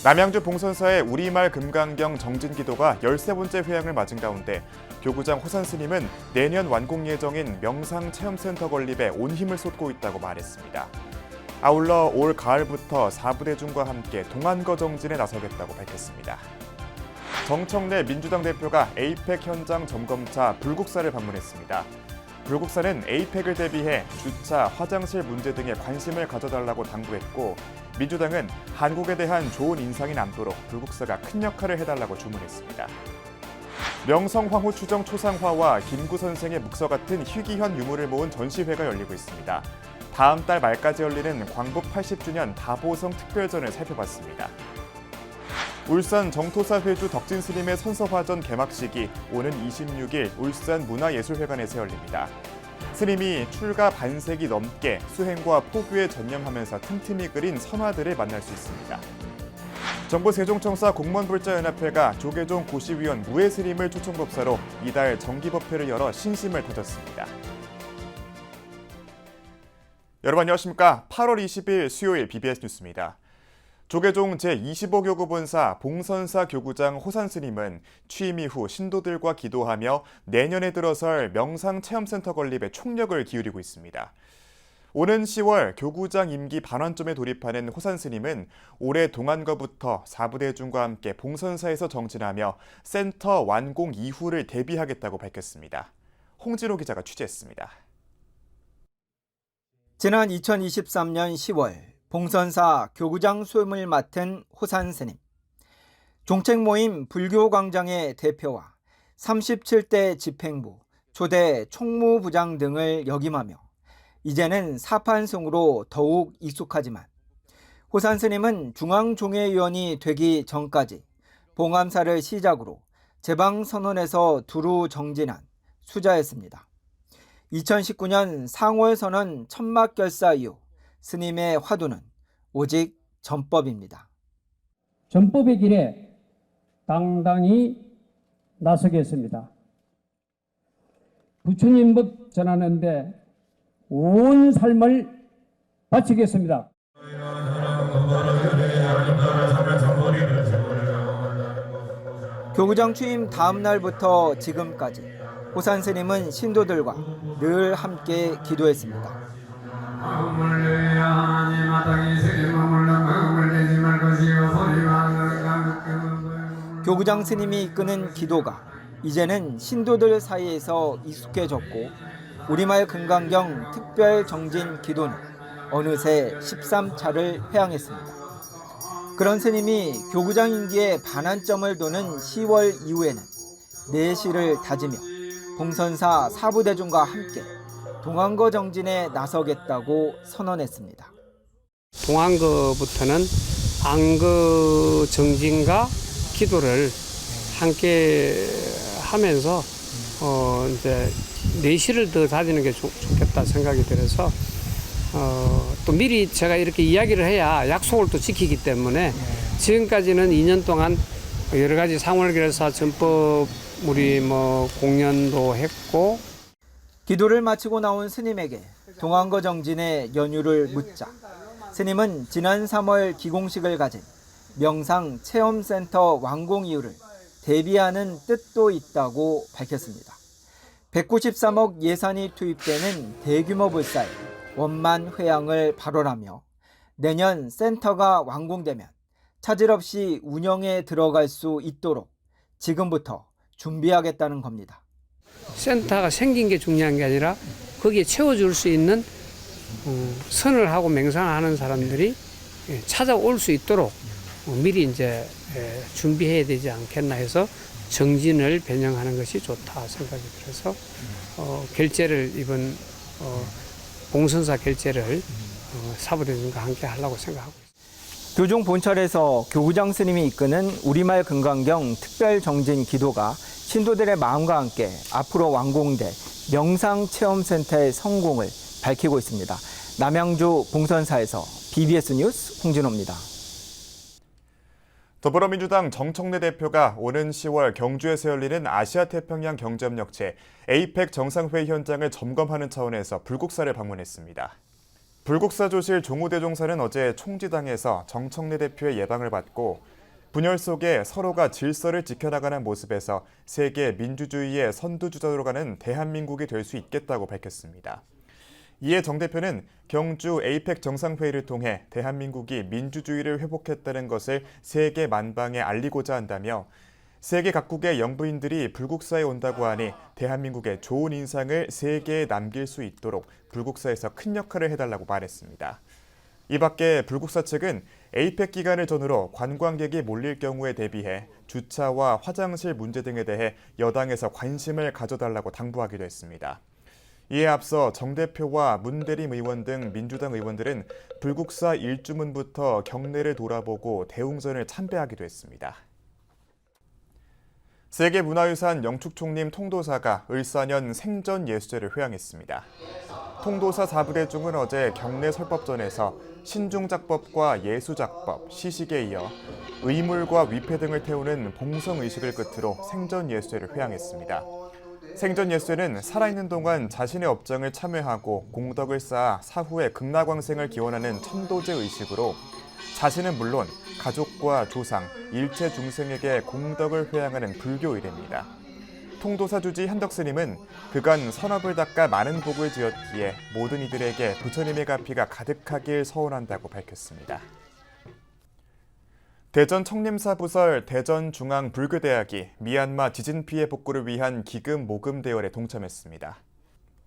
남양주 봉선사의 우리말 금강경 정진기도가 13번째 회양을 맞은 가운데 교구장 호산 스님은 내년 완공 예정인 명상체험센터 건립에 온 힘을 쏟고 있다고 말했습니다. 아울러 올 가을부터 4부대중과 함께 동안거 정진에 나서겠다고 밝혔습니다. 정청래 민주당 대표가 에이펙 현장 점검차 불국사를 방문했습니다. 불국사는 에이펙을 대비해 주차, 화장실 문제 등에 관심을 가져달라고 당부했고 민주당은 한국에 대한 좋은 인상이 남도록 불국사가 큰 역할을 해달라고 주문했습니다. 명성황후 추정 초상화와 김구 선생의 묵서 같은 희귀현 유물을 모은 전시회가 열리고 있습니다. 다음 달 말까지 열리는 광복 80주년 다보성 특별전을 살펴봤습니다. 울산 정토사 회주 덕진 스님의 선서화전 개막식이 오는 26일 울산 문화예술회관에서 열립니다. 스님이 출가 반세기 넘게 수행과 포교에 전념하면서 틈틈이 그린 선화들을 만날 수 있습니다. 정부 세종청사 공무원불자연합회가 조계종 고시위원 무해 스님을 초청법사로 이달 정기법회를 열어 신심을 다졌습니다. 여러분 안녕하십니까? 8월 20일 수요일 BBS 뉴스입니다. 조계종 제25교구 본사 봉선사 교구장 호산 스님은 취임 이후 신도들과 기도하며 내년에 들어설 명상체험센터 건립에 총력을 기울이고 있습니다. 오는 10월 교구장 임기 반환점에 돌입하는 호산 스님은 올해 동안거부터 4부대중과 함께 봉선사에서 정진하며 센터 완공 이후를 대비하겠다고 밝혔습니다. 홍진호 기자가 취재했습니다. 지난 2023년 10월 봉선사 교구장 수임을 맡은 호산 스님. 종책 모임 불교광장의 대표와 37대 집행부, 초대 총무부장 등을 역임하며 이제는 사판승으로 더욱 익숙하지만 호산 스님은 중앙종회위원이 되기 전까지 봉암사를 시작으로 제방선언에서 두루 정진한 수자였습니다. 2019년 상월선언 천막결사 이후 스님의 화두는 오직 전법입니다. 전법의 길에 당당히 나서겠습니다. 부처님법 전하는 데 온 삶을 바치겠습니다. 교구장 취임 다음 날부터 지금까지 호산 스님은 신도들과 늘 함께 기도했습니다. 교구장 스님이 이끄는 기도가 이제는 신도들 사이에서 익숙해졌고 우리말 금강경 특별 정진 기도는 어느새 13차를 회항했습니다. 그런 스님이 교구장 임기의 반환점을 도는 10월 이후에는 내실을 다지며 봉선사 사부대중과 함께 동안거 정진에 나서겠다고 선언했습니다. 동안거부터는 안거 정진과 기도를 함께 하면서 이제 내실을 더 다지는 게 좋겠다 생각이 들어서 또 미리 제가 이렇게 이야기를 해야 약속을 또 지키기 때문에 지금까지는 2년 동안 여러 가지 상월결사 전법 우리 공연도 했고 기도를 마치고 나온 스님에게 동안거 정진의 연유를 묻자 스님은 지난 3월 기공식을 가진 명상체험센터 완공 이후를 대비하는 뜻도 있다고 밝혔습니다. 193억 예산이 투입되는 대규모 불사에 원만 회양을 발언하며 내년 센터가 완공되면 차질 없이 운영에 들어갈 수 있도록 지금부터 준비하겠다는 겁니다. 센터가 생긴 게 중요한 게 아니라 거기에 채워줄 수 있는 선을 하고 맹상하는 사람들이 찾아올 수 있도록 미리 이제 준비해야 되지 않겠나 해서 정진을 변형하는 것이 좋다 생각이 들어서 결재를 이번 봉선사 결재를 사부대중과 함께 하려고 생각하고 있습니다. 교종 본찰에서 교구장 스님이 이끄는 우리말 금강경 특별 정진 기도가 신도들의 마음과 함께 앞으로 완공될 명상체험센터의 성공을 밝히고 있습니다. 남양주 봉선사에서 BBS 뉴스 홍진호입니다. 더불어민주당 정청래 대표가 오는 10월 경주에서 열리는 아시아태평양 경제협력체 에이펙 정상회의 현장을 점검하는 차원에서 불국사를 방문했습니다. 불국사조실 종우대종사는 어제 총지당에서 정청래 대표의 예방을 받고 분열 속에 서로가 질서를 지켜나가는 모습에서 세계 민주주의의 선두주자로 가는 대한민국이 될 수 있겠다고 밝혔습니다. 이에 정 대표는 경주 에이펙 정상회의를 통해 대한민국이 민주주의를 회복했다는 것을 세계 만방에 알리고자 한다며 세계 각국의 영부인들이 불국사에 온다고 하니 대한민국의 좋은 인상을 세계에 남길 수 있도록 불국사에서 큰 역할을 해달라고 말했습니다. 이 밖에 불국사 측은 에이펙 기간을 전후로 관광객이 몰릴 경우에 대비해 주차와 화장실 문제 등에 대해 여당에서 관심을 가져달라고 당부하기도 했습니다. 이에 앞서 정 대표와 문대림 의원 등 민주당 의원들은 불국사 일주문부터 경내를 돌아보고 대웅전을 참배하기도 했습니다. 세계문화유산 영축총림 통도사가 을사년 생전예수제를 회항했습니다. 통도사 4부대중은 어제 경내 설법전에서 신중작법과 예수작법, 시식에 이어 의물과 위패 등을 태우는 봉성의식을 끝으로 생전예수제를 회항했습니다. 생전예수제는 살아있는 동안 자신의 업장을 참회하고 공덕을 쌓아 사후에 극락왕생을 기원하는 천도제 의식으로 자신은 물론 가족과 조상, 일체 중생에게 공덕을 회양하는 불교 의례입니다. 통도사 주지 한덕스님은 그간 선업을 닦아 많은 복을 지었기에 모든 이들에게 부처님의 가피가 가득하길 서원한다고 밝혔습니다. 대전 청림사 부설 대전중앙불교대학이 미얀마 지진 피해 복구를 위한 기금 모금 대열에 동참했습니다.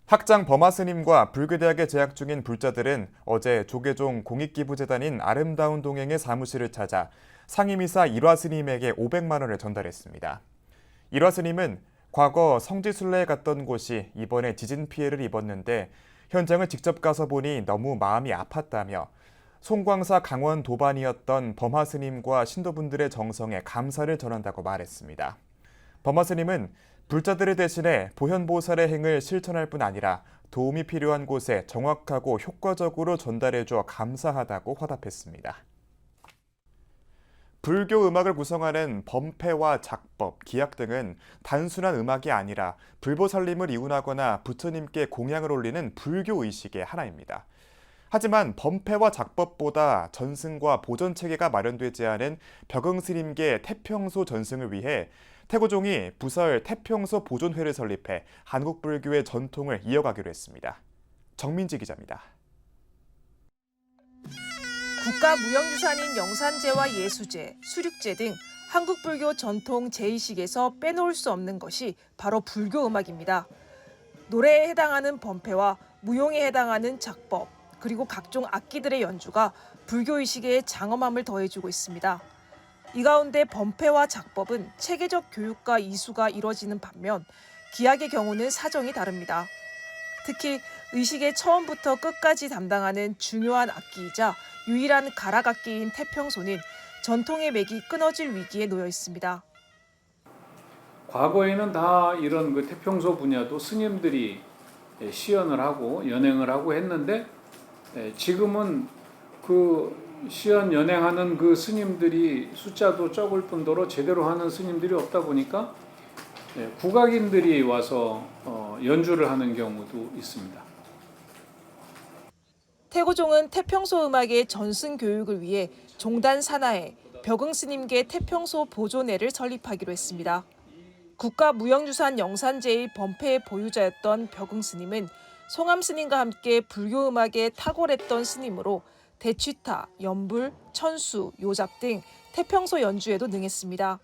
학장 범하 스님과 불교대학에 재학 중인 불자들은 어제 조계종 공익기부재단인 아름다운 동행의 사무실을 찾아 상임이사 일화 스님에게 500만 원을 전달했습니다. 일화 스님은 과거 성지순례에 갔던 곳이 이번에 지진 피해를 입었는데 현장을 직접 가서 보니 너무 마음이 아팠다며 송광사 강원 도반이었던 범하 스님과 신도분들의 정성에 감사를 전한다고 말했습니다. 범하 스님은 불자들을 대신해 보현보살의 행을 실천할 뿐 아니라 도움이 필요한 곳에 정확하고 효과적으로 전달해줘 감사하다고 화답했습니다. 불교 음악을 구성하는 범패와 작법, 기약 등은 단순한 음악이 아니라 불보살님을 이운하거나 부처님께 공양을 올리는 불교 의식의 하나입니다. 하지만 범패와 작법보다 전승과 보존 체계가 마련되지 않은 벽응스님계 태평소 전승을 위해 태고종이 부설 태평소 보존회를 설립해 한국 불교의 전통을 이어가기로 했습니다. 정민지 기자입니다. 국가무형유산인 영산제와 예수제, 수륙제 등 한국 불교 전통 제의식에서 빼놓을 수 없는 것이 바로 불교 음악입니다. 노래에 해당하는 범패와 무용에 해당하는 작법, 그리고 각종 악기들의 연주가 불교의식에 장엄함을 더해주고 있습니다. 이 가운데 범패와 작법은 체계적 교육과 이수가 이뤄지는 반면 기약의 경우는 사정이 다릅니다. 특히 의식의 처음부터 끝까지 담당하는 중요한 악기이자 유일한 가락악기인 태평소는 전통의 맥이 끊어질 위기에 놓여 있습니다. 과거에는 다 이런 그 태평소 분야도 스님들이 시연을 하고 연행을 하고 했는데 지금은 그 시연 연행하는 그 스님들이 숫자도 적을 뿐더러 제대로 하는 스님들이 없다 보니까 국악인들이 와서 연주를 하는 경우도 있습니다. 태고종은 태평소 음악의 전승 교육을 위해 종단 산하에 벽응스님계 태평소 보존회를 설립하기로 했습니다. 국가무형유산 영산제의 범패의 보유자였던 벽응스님은 송암스님과 함께 불교 음악에 탁월했던 스님으로 대취타, 연불, 천수, 요잡 등 태평소 연주에도 능했습니다.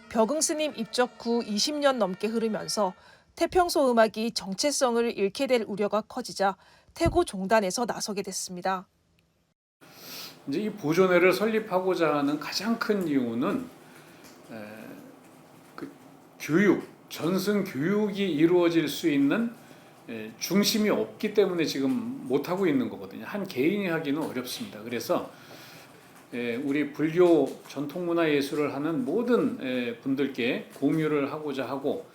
벽응스님 입적 후 20년 넘게 흐르면서 태평소 음악이 정체성을 잃게 될 우려가 커지자 태고 종단에서 나서게 됐습니다. 이제 이 보존회를 설립하고자 하는 가장 큰 이유는 그 교육, 전승 교육이 이루어질 수 있는 중심이 없기 때문에 지금 못하고 있는 거거든요. 한 개인이 하기는 어렵습니다. 그래서 우리 불교 전통문화 예술을 하는 모든 분들께 공유를 하고자 하고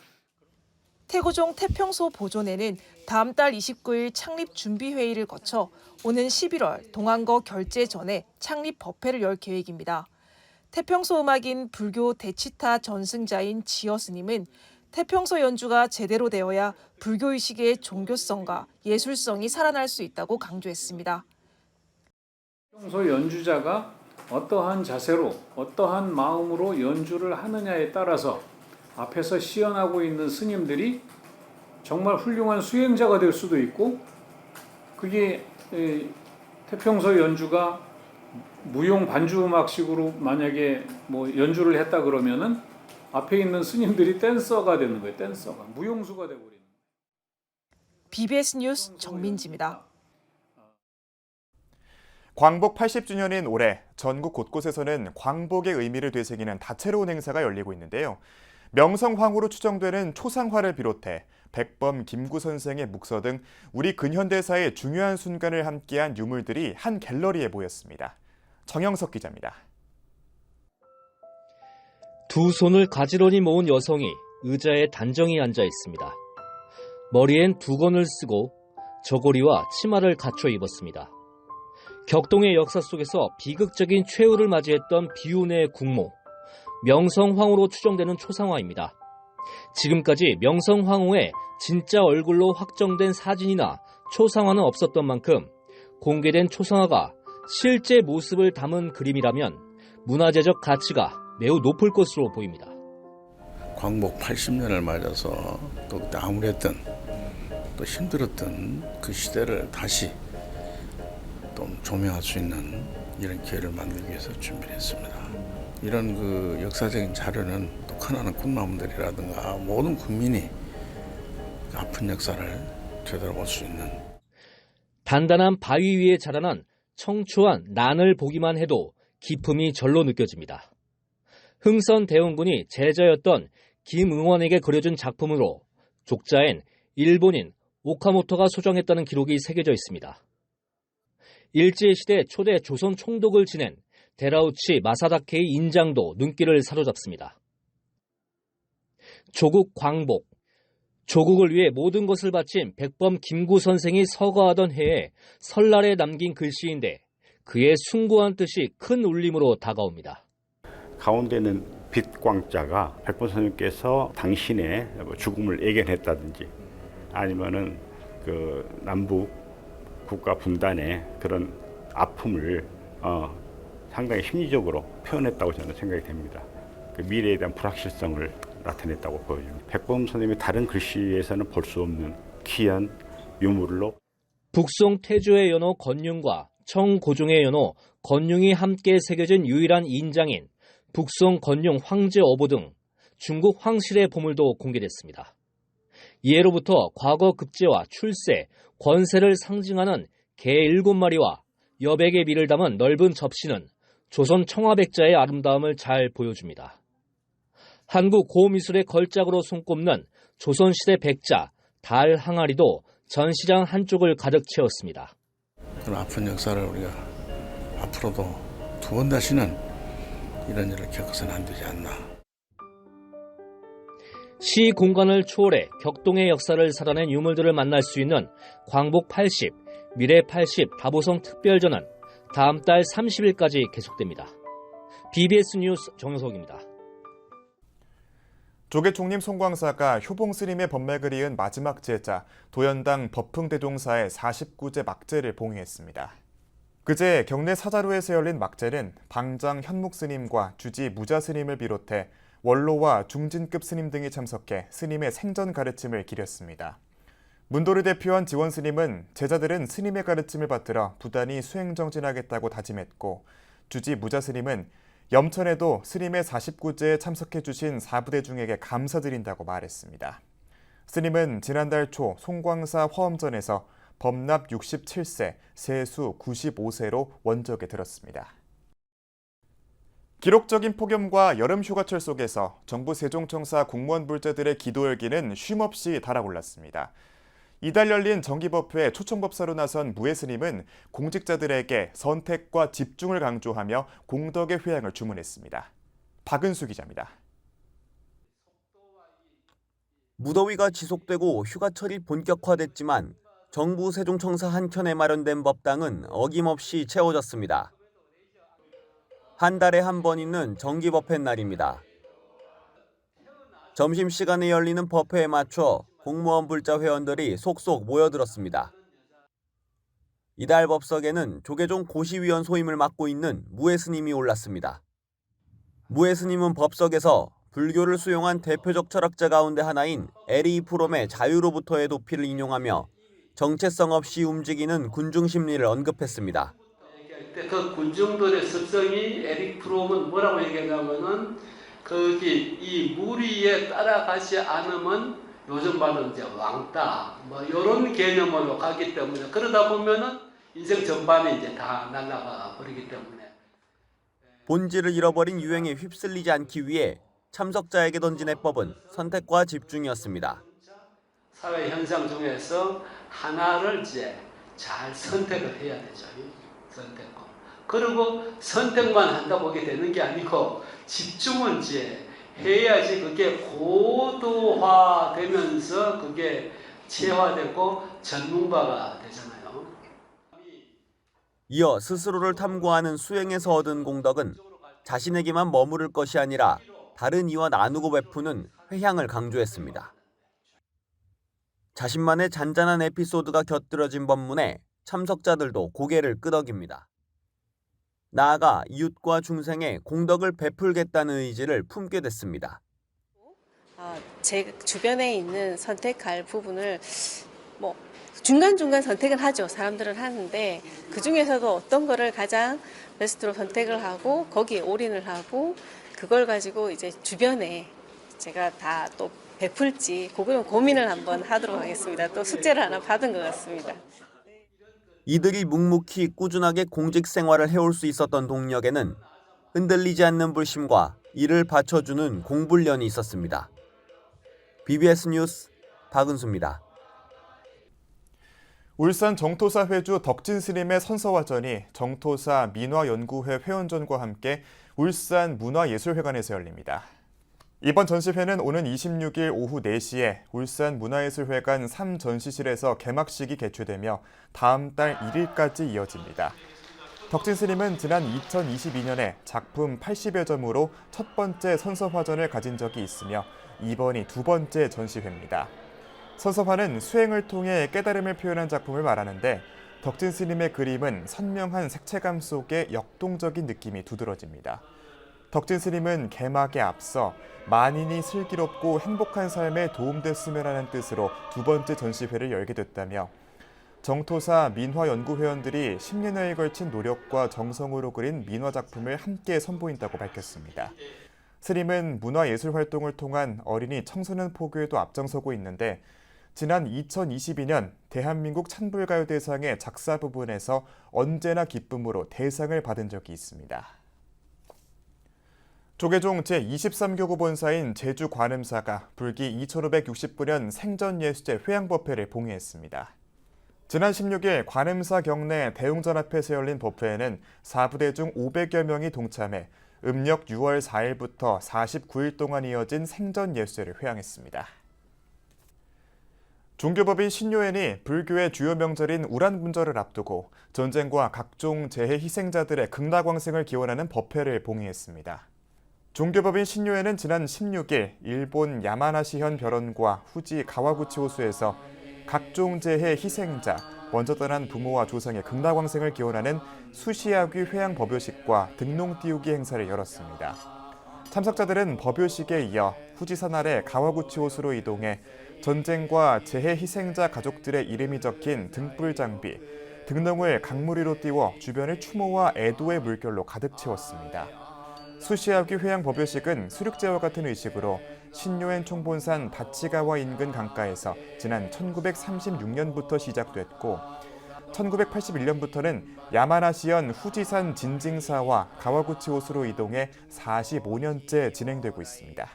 태고종 태평소 보존회는 다음 달 29일 창립 준비회의를 거쳐 오는 11월 동안거 결제 전에 창립 법회를 열 계획입니다. 태평소 음악인 불교 대치타 전승자인 지어 스님은 태평소 연주가 제대로 되어야 불교의식의 종교성과 예술성이 살아날 수 있다고 강조했습니다. 평소 연주자가 어떠한 자세로 어떠한 마음으로 연주를 하느냐에 따라서 앞에서 시연하고 있는 스님들이 정말 훌륭한 수행자가 될 수도 있고, 그게 태평소 연주가 무용 반주 음악식으로 만약에 뭐 연주를 했다 그러면은 앞에 있는 스님들이 댄서가 되는 거예요. 댄서가 무용수가 돼 버리는. BBS 뉴스 정민지입니다. 광복 80주년인 올해 전국 곳곳에서는 광복의 의미를 되새기는 다채로운 행사가 열리고 있는데요. 명성황후로 추정되는 초상화를 비롯해 백범, 김구 선생의 묵서 등 우리 근현대사의 중요한 순간을 함께한 유물들이 한 갤러리에 모였습니다. 정영석 기자입니다. 두 손을 가지런히 모은 여성이 의자에 단정히 앉아 있습니다. 머리엔 두건을 쓰고 저고리와 치마를 갖춰 입었습니다. 격동의 역사 속에서 비극적인 최후를 맞이했던 비운의 국모, 명성황후로 추정되는 초상화입니다. 지금까지 명성황후의 진짜 얼굴로 확정된 사진이나 초상화는 없었던 만큼 공개된 초상화가 실제 모습을 담은 그림이라면 문화재적 가치가 매우 높을 것으로 보입니다. 광복 80년을 맞아서 또 그때 암울했던 또 힘들었던 그 시대를 다시 또 조명할 수 있는 이런 기회를 만들기 위해서 준비를 했습니다. 이런 그 역사적인 자료는 또 크나는 꿈나무들이라든가 모든 국민이 아픈 역사를 되돌아볼 수 있는, 단단한 바위 위에 자라난 청초한 난을 보기만 해도 기품이 절로 느껴집니다. 흥선 대원군이 제자였던 김응원에게 그려준 작품으로 족자엔 일본인 오카모토가 소장했다는 기록이 새겨져 있습니다. 일제시대 초대 조선 총독을 지낸 데라우치 마사다케의 인장도 눈길을 사로잡습니다. 조국 광복, 조국을 위해 모든 것을 바친 백범 김구 선생이 서거하던 해에 설날에 남긴 글씨인데 그의 숭고한 뜻이 큰 울림으로 다가옵니다. 가운데는 빛광자가 백범 선생님께서 당신의 죽음을 예견했다든지 아니면은 그 남북 국가 분단의 그런 아픔을 상당히 심리적으로 표현했다고 저는 생각이 됩니다. 그 미래에 대한 불확실성을 나타냈다고 보여집니다. 백범 선생님의 다른 글씨에서는 볼 수 없는 귀한 유물로 북송 태조의 연호 건융과 청고종의 연호 건융이 함께 새겨진 유일한 인장인 북송 건융 황제 어보 등 중국 황실의 보물도 공개됐습니다. 이해로부터 과거 급제와 출세, 권세를 상징하는 개 7마리와 여백의 미를 담은 넓은 접시는 조선 청화백자의 아름다움을 잘 보여줍니다. 한국 고미술의 걸작으로 손꼽는 조선시대 백자, 달 항아리도 전시장 한쪽을 가득 채웠습니다. 그런 아픈 역사를 우리가 앞으로도 두 번 다시는 이런 일을 겪어서는 안 되지 않나. 시 공간을 초월해 격동의 역사를 살아낸 유물들을 만날 수 있는 광복 80, 미래 80 다보성 특별전은 다음 달 30일까지 계속됩니다. BBS 뉴스 정영석입니다. 조계 총림 송광사가 효봉스님의 법맥을 이은 마지막 제자 도연당 법흥대동사의 49제 막제를 봉의했습니다. 그제 경내 사자루에서 열린 막제는 방장 현묵스님과 주지 무자스님을 비롯해 원로와 중진급 스님 등이 참석해 스님의 생전 가르침을 기렸습니다. 문도를 대표한 지원스님은 제자들은 스님의 가르침을 받들어 부단히 수행정진하겠다고 다짐했고, 주지 무자스님은 염천에도 스님의 49제에 참석해 주신 사부대 중에게 감사드린다고 말했습니다. 스님은 지난달 초 송광사 화엄전에서 법납 67세, 세수 95세로 원적에 들었습니다. 기록적인 폭염과 여름 휴가철 속에서 정부 세종청사 공무원 불자들의 기도 열기는 쉼없이 달아올랐습니다. 이달 열린 정기법회 초청법사로 나선 무예 스님은 공직자들에게 선택과 집중을 강조하며 공덕의 회양을 주문했습니다. 박은수 기자입니다. 무더위가 지속되고 휴가철이 본격화됐지만 정부 세종청사 한켠에 마련된 법당은 어김없이 채워졌습니다. 한 달에 한 번 있는 정기법회 날입니다. 점심시간에 열리는 법회에 맞춰 공무원 불자 회원들이 속속 모여들었습니다. 이달 법석에는 조계종 고시위원 소임을 맡고 있는 무해 스님이 올랐습니다. 무해 스님은 법석에서 불교를 수용한 대표적 철학자 가운데 하나인 에리 프롬의 자유로부터의 도피를 인용하며 정체성 없이 움직이는 군중 심리를 언급했습니다. 그 군중들의 습성이 에릭 프롬은 뭐라고 얘기하냐면은 거기 이 무리에 따라가지 않으면 요즘 말은 이제 왕따 뭐 이런 개념으로 가기 때문에 그러다 보면은 인생 전반이 이제 다 날아가 버리기 때문에 본질을 잃어버린 유행에 휩쓸리지 않기 위해 참석자에게 던진 해법은 선택과 집중이었습니다. 사회 현상 중에서 하나를 이제 잘 선택을 해야 되죠. 선택과. 그리고 선택만 한다고 하게 되는 게 아니고 집중은 이제 해야지 그게 고도화되면서 그게 체화되고 전문가가 되잖아요. 이어 스스로를 탐구하는 수행에서 얻은 공덕은 자신에게만 머무를 것이 아니라 다른 이와 나누고 베푸는 회향을 강조했습니다. 자신만의 잔잔한 에피소드가 곁들여진 법문에 참석자들도 고개를 끄덕입니다. 나아가 이웃과 중생에 공덕을 베풀겠다는 의지를 품게 됐습니다. 제 주변에 있는 선택할 부분을 중간중간 선택을 하죠. 사람들은 하는데 그중에서도 어떤 거를 가장 베스트로 선택을 하고 거기에 올인을 하고 그걸 가지고 이제 주변에 제가 다 또 베풀지 그거는 고민을 한번 하도록 하겠습니다. 또 숙제를 하나 받은 것 같습니다. 이들이 묵묵히 꾸준하게 공직 생활을 해올 수 있었던 동력에는 흔들리지 않는 불심과 이를 받쳐주는 공불련이 있었습니다. BBS 뉴스 박은수입니다. 울산 정토사 회주 덕진 스님의 선서화전이 정토사 민화연구회 회원전과 함께 울산 문화예술회관에서 열립니다. 이번 전시회는 오는 26일 오후 4시에 울산 문화예술회관 3전시실에서 개막식이 개최되며 다음 달 1일까지 이어집니다. 덕진 스님은 지난 2022년에 작품 80여 점으로 첫 번째 선서화전을 가진 적이 있으며 이번이 두 번째 전시회입니다. 선서화는 수행을 통해 깨달음을 표현한 작품을 말하는데 덕진 스님의 그림은 선명한 색채감 속에 역동적인 느낌이 두드러집니다. 덕진 스님은 개막에 앞서 만인이 슬기롭고 행복한 삶에 도움됐으면 하는 뜻으로 두 번째 전시회를 열게 됐다며 정토사 민화연구회원들이 10년여에 걸친 노력과 정성으로 그린 민화작품을 함께 선보인다고 밝혔습니다. 스님은 문화예술 활동을 통한 어린이 청소년 포교에도 앞장서고 있는데 지난 2022년 대한민국 찬불가요대상의 작사 부분에서 언제나 기쁨으로 대상을 받은 적이 있습니다. 조계종 제23교구 본사인 제주 관음사가 불기 2569년 생전예수제 회양법회를 봉의했습니다. 지난 16일 관음사 경내 대웅전 앞에서 열린 법회에는 4부대 중 500여 명이 동참해 음력 6월 4일부터 49일 동안 이어진 생전예수제를 회양했습니다. 종교법인 신유엔이 불교의 주요 명절인 우란분절을 앞두고 전쟁과 각종 재해 희생자들의 극락왕생을 기원하는 법회를 봉의했습니다. 종교법인 신유엔은 지난 16일 일본 야마나시현 별원과 후지 가와구치 호수에서 각종 재해 희생자, 먼저 떠난 부모와 조상의 극락왕생을 기원하는 수시야귀 회양 법요식과 등롱 띄우기 행사를 열었습니다. 참석자들은 법요식에 이어 후지산 아래 가와구치 호수로 이동해 전쟁과 재해 희생자 가족들의 이름이 적힌 등불 장비, 등롱을 강물 위로 띄워 주변을 추모와 애도의 물결로 가득 채웠습니다. 수시야귀 회양 법요식은 수륙제와 같은 의식으로 신유엔 총본산 다치가와 인근 강가에서 지난 1936년부터 시작됐고 1981년부터는 야마나시현 후지산 진징사와 가와구치 호수로 이동해 45년째 진행되고 있습니다.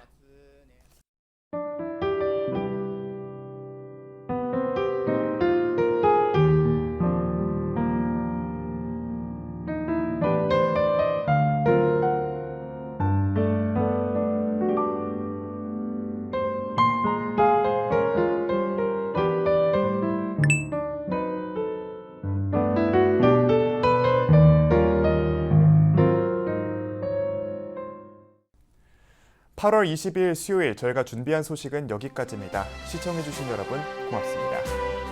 8월 20일 수요일 저희가 준비한 소식은 여기까지입니다. 시청해주신 여러분 고맙습니다.